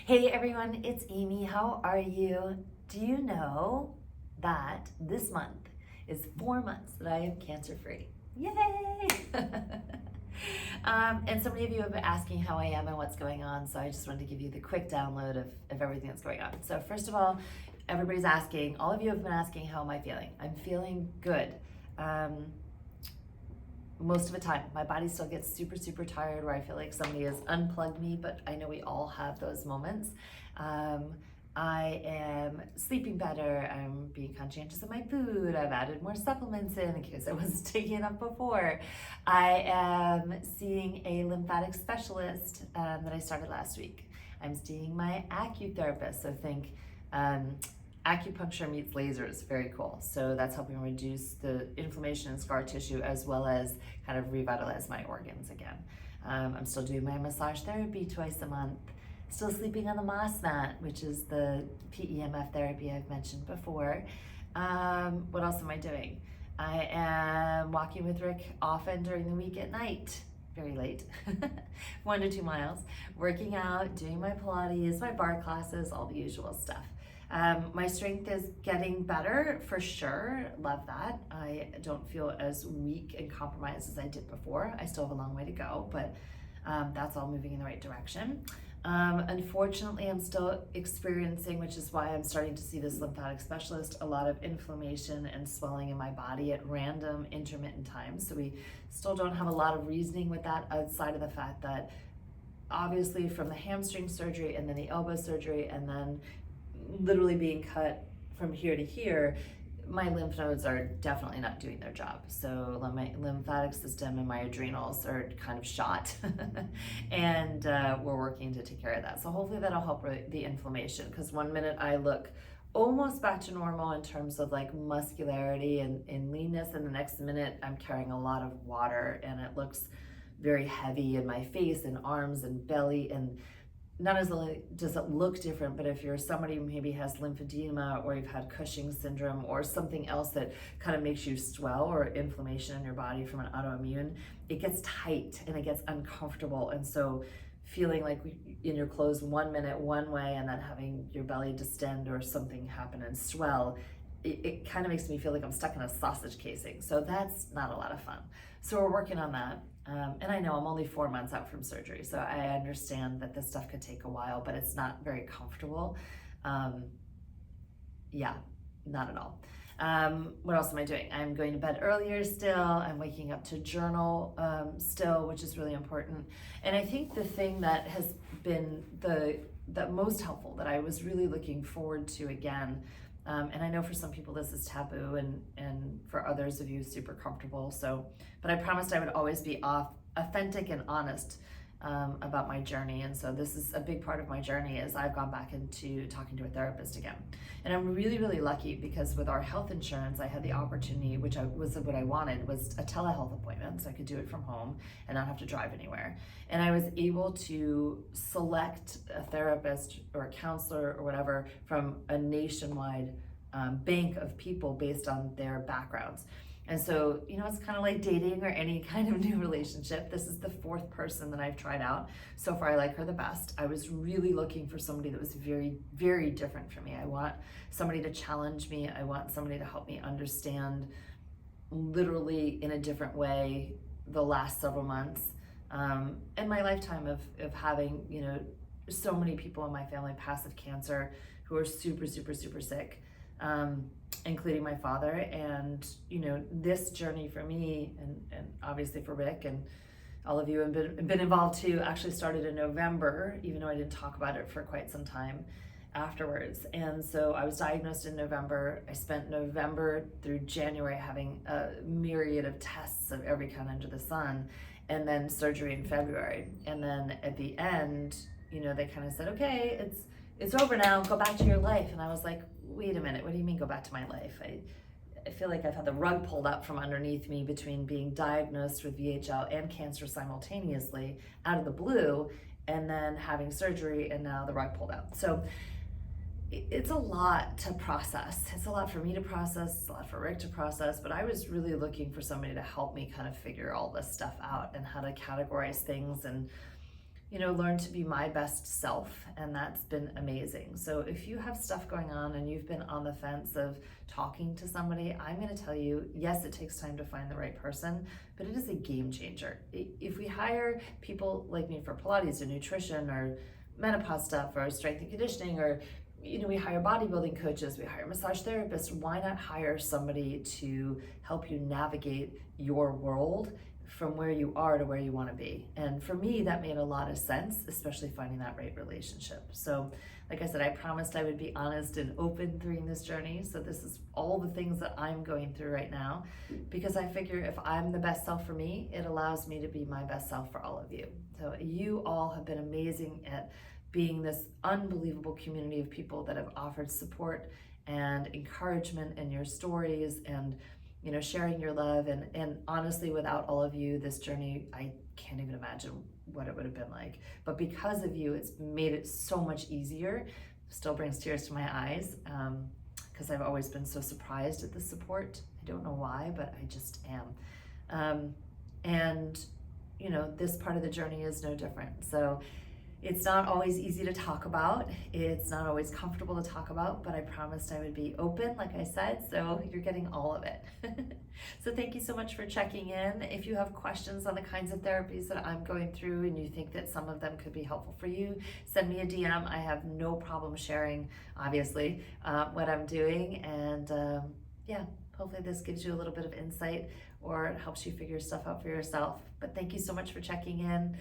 Hey everyone, it's Amy. How are you? Do you know that this month is 4 months that I am cancer free? Yay! And so many of you have been asking how I am and what's going on, so I just wanted to give you the quick download of everything that's going on. So first of all, everybody's asking, all of you have been asking, how am I feeling? I'm feeling good. Most of the time. My body still gets super tired where I feel like somebody has unplugged me, but I know we all have those moments. I am sleeping better. I'm being conscientious of my food. I've added more supplements in case I wasn't taking enough before. I am seeing a lymphatic specialist that I started last week. I'm seeing my acutherapist, so think acupuncture meets lasers, very cool. So that's helping reduce the inflammation and scar tissue as well as kind of revitalize my organs again. I'm still doing my massage therapy twice a month. Still sleeping on the moss mat, which is the PEMF therapy I've mentioned before. What else am I doing? I am walking with Rick often during the week at night. Very late, 1 to 2 miles, working out, doing my Pilates, my barre classes, all the usual stuff. My strength is getting better for sure. Love that. I don't feel as weak and compromised as I did before. I still have a long way to go, but that's all moving in the right direction. Unfortunately, I'm still experiencing, which is why I'm starting to see this lymphatic specialist, a lot of inflammation and swelling in my body at random intermittent times. So we still don't have a lot of reasoning with that outside of the fact that obviously from the hamstring surgery and then the elbow surgery and then literally being cut from here to here, my lymph nodes are definitely not doing their job. So my lymphatic system and my adrenals are kind of shot and we're working to take care of that. So hopefully that'll help with the inflammation, because 1 minute I look almost back to normal in terms of like muscularity and leanness, and the next minute I'm carrying a lot of water and it looks very heavy in my face and arms and belly. And not only does it look different, but if you're somebody who maybe has lymphedema or you've had Cushing's syndrome or something else that kind of makes you swell or inflammation in your body from an autoimmune, it gets tight and it gets uncomfortable. And so feeling like in your clothes 1 minute one way and then having your belly distend or something happen and swell, it kind of makes me feel like I'm stuck in a sausage casing. So that's not a lot of fun. So we're working on that. And I know I'm only 4 months out from surgery, so I understand that this stuff could take a while, but it's not very comfortable. Yeah, not at all. What else am I doing? I'm going to bed earlier still. I'm waking up to journal still, which is really important. And I think the thing that has been the most helpful, that I was really looking forward to again, and I know for some people this is taboo, and for others of you super comfortable. So, but I promised I would always be authentic and honest about my journey. And so this is a big part of my journey, is I've gone back into talking to a therapist again. And I'm really lucky, because with our health insurance, I had the opportunity, which was what I wanted, was a telehealth appointment, so I could do it from home and not have to drive anywhere. And I was able to select a therapist or a counselor or whatever from a nationwide bank of people based on their backgrounds. And so, you know, it's kind of like dating or any kind of new relationship. This is the 4th person that I've tried out. So far, I like her the best. I was really looking for somebody that was very different from me. I want somebody to challenge me. I want somebody to help me understand literally in a different way the last several months and my lifetime of having, you know, so many people in my family pass of cancer who are super sick. Including my father. And you know, this journey for me and obviously for Rick and all of you have been involved too, actually started in November, even though I didn't talk about it for quite some time afterwards. And so I was diagnosed in November. I spent November through January having a myriad of tests of every kind under the sun, and then surgery in February. And then at the end, you know, they kind of said, okay, it's over now, go back to your life. And I was like, wait a minute, what do you mean go back to my life? I feel like I've had the rug pulled out from underneath me between being diagnosed with VHL and cancer simultaneously out of the blue, and then having surgery, and now the rug pulled out. So it's a lot to process. It's a lot for me to process, it's a lot for Rick to process, but I was really looking for somebody to help me kind of figure all this stuff out and how to categorize things. And learn to be my best self, and that's been amazing. So if you have stuff going on and you've been on the fence of talking to somebody, I'm going to tell you, yes, it takes time to find the right person, but it is a game changer. If we hire people like me for Pilates or nutrition or menopause stuff or strength and conditioning, or we hire bodybuilding coaches, we hire massage therapists, why not hire somebody to help you navigate your world from where you are to where you want to be? And for me, that made a lot of sense, especially finding that right relationship. So like I said, I promised I would be honest and open during this journey. So this is all the things that I'm going through right now, because I figure if I'm the best self for me, it allows me to be my best self for all of you. So you all have been amazing at being this unbelievable community of people that have offered support and encouragement in your stories, and sharing your love. And honestly, without all of you, this journey, I can't even imagine what it would have been like. But because of you, it's made it so much easier. Still brings tears to my eyes, because I've always been so surprised at the support. I don't know why, but I just am. And this part of the journey is no different. So it's not always easy to talk about. It's not always comfortable to talk about, but I promised I would be open, like I said, so you're getting all of it. So thank you so much for checking in. If you have questions on the kinds of therapies that I'm going through and you think that some of them could be helpful for you, send me a DM. I have no problem sharing, obviously, what I'm doing. And yeah, hopefully this gives you a little bit of insight, or it helps you figure stuff out for yourself. But thank you so much for checking in.